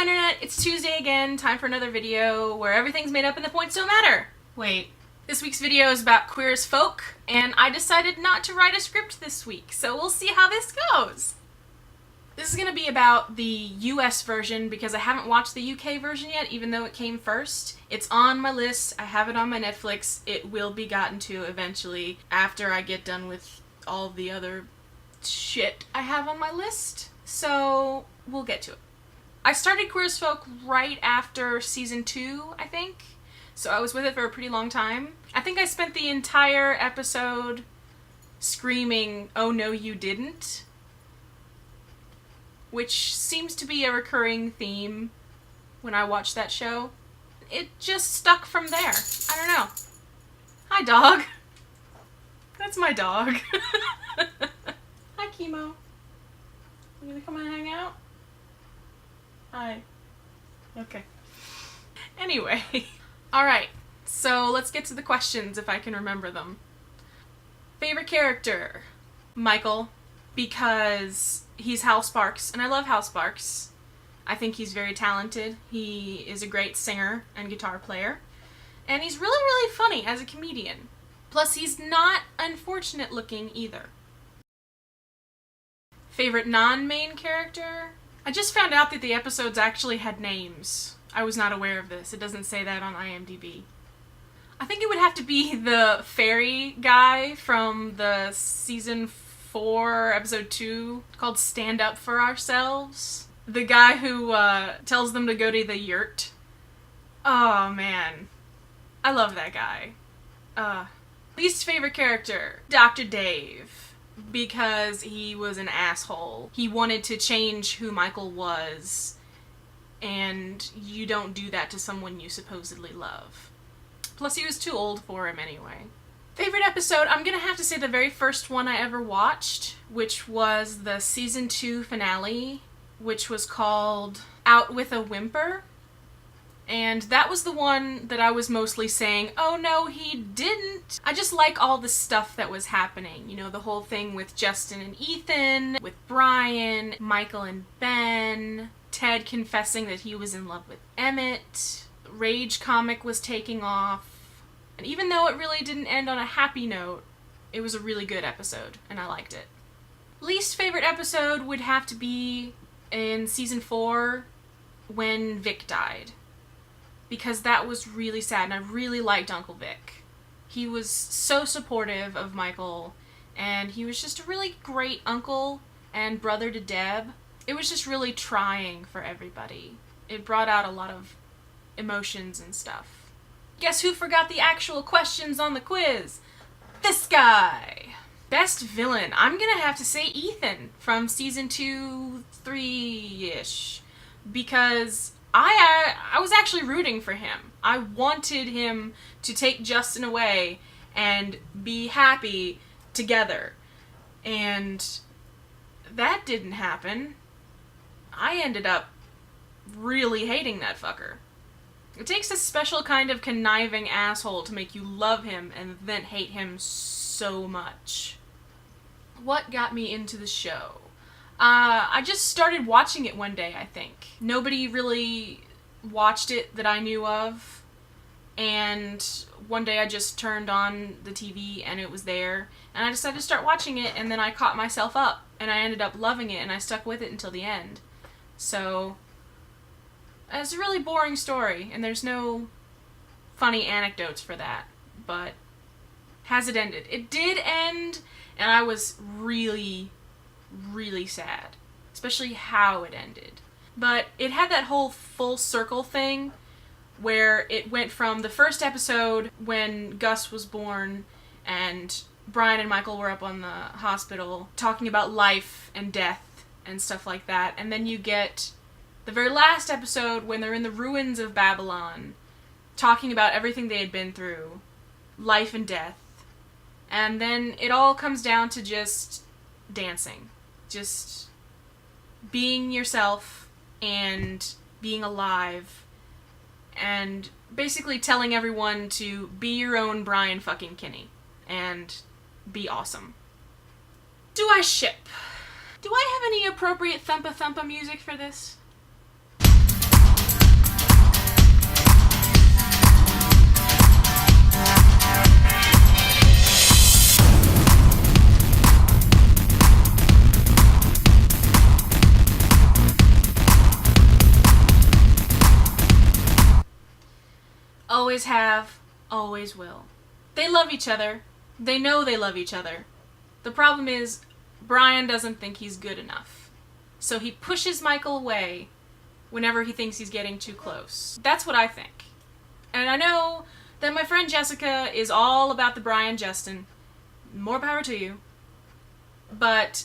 Hello Internet, it's Tuesday again, time for another video where everything's made up and the points don't matter. Wait. This week's video is about queer as folk, and I decided not to write a script this week, so we'll see how this goes. This is gonna be about the US version because I haven't watched the UK version yet, even though it came first. It's on my list, I have it on my Netflix, it will be gotten to eventually after I get done with all of the other shit I have on my list, so we'll get to it. I started Queer as Folk right after season 2, I think, so I was with it for a pretty long time. I think I spent the entire episode screaming, "Oh no you didn't," which seems to be a recurring theme when I watch that show. It just stuck from there. I don't know. Hi, dog. That's my dog. Hi, Chemo. You gonna come and hang out? Hi. Okay. Anyway. Alright, so let's get to the questions if I can remember them. Favorite character? Michael, because he's Hal Sparks, and I love Hal Sparks. I think he's very talented. He is a great singer and guitar player. And he's really, really funny as a comedian. Plus, he's not unfortunate looking either. Favorite non-main character? I just found out that the episodes actually had names. I was not aware of this. It doesn't say that on IMDb. I think it would have to be the fairy guy from the season 4, episode 2, called Stand Up For Ourselves. The guy who tells them to go to the yurt. Oh man. I love that guy. Least favorite character? Dr. Dave. Because he was an asshole. He wanted to change who Michael was, and you don't do that to someone you supposedly love. Plus he was too old for him anyway. Favorite episode? I'm gonna have to say the very first one I ever watched, which was the season 2 finale, which was called Out With a Whimper. And that was the one that I was mostly saying, oh no, he didn't. I just like all the stuff that was happening. You know, the whole thing with Justin and Ethan, with Brian, Michael and Ben, Ted confessing that he was in love with Emmett, Rage comic was taking off. And even though it really didn't end on a happy note, it was a really good episode, and I liked it. Least favorite episode would have to be in season 4, when Vic died. Because that was really sad, and I really liked Uncle Vic. He was so supportive of Michael, and he was just a really great uncle and brother to Deb. It was just really trying for everybody. It brought out a lot of emotions and stuff. Guess who forgot the actual questions on the quiz? This guy! Best villain, I'm gonna have to say Ethan from season 2, 3-ish. Because I was actually rooting for him. I wanted him to take Justin away and be happy together. And that didn't happen. I ended up really hating that fucker. It takes a special kind of conniving asshole to make you love him and then hate him so much. What got me into the show? I just started watching it one day, I think. Nobody really watched it that I knew of, and one day I just turned on the TV and it was there, and I decided to start watching it, and then I caught myself up, and I ended up loving it, and I stuck with it until the end. So, it's a really boring story, and there's no funny anecdotes for that, but has it ended? It did end, and I was really sad, especially how it ended. But it had that whole full circle thing where it went from the first episode when Gus was born and Brian and Michael were up on the hospital talking about life and death and stuff like that, and then you get the very last episode when they're in the ruins of Babylon talking about everything they had been through, life and death, and then it all comes down to just dancing. Just being yourself and being alive and basically telling everyone to be your own Brian fucking Kinney and be awesome. Do I ship? Do I have any appropriate thumpa-thumpa music for this? always have, always will. They love each other. They know they love each other. The problem is, Brian doesn't think he's good enough. So he pushes Michael away whenever he thinks he's getting too close. That's what I think. And I know that my friend Jessica is all about the Brian Justin. More power to you. But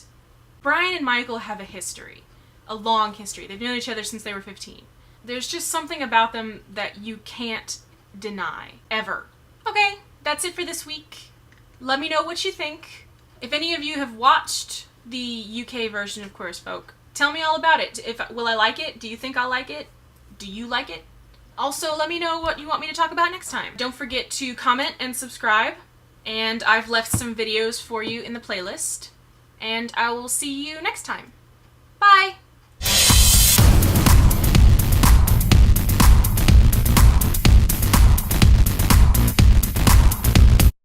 Brian and Michael have a history. A long history. They've known each other since they were 15. There's just something about them that you can't deny. Ever. Okay, that's it for this week. Let me know what you think. If any of you have watched the UK version of Queer as Folk, tell me all about it. Will I like it? Do you think I'll like it? Do you like it? Also, let me know what you want me to talk about next time. Don't forget to comment and subscribe. And I've left some videos for you in the playlist. And I will see you next time. Bye!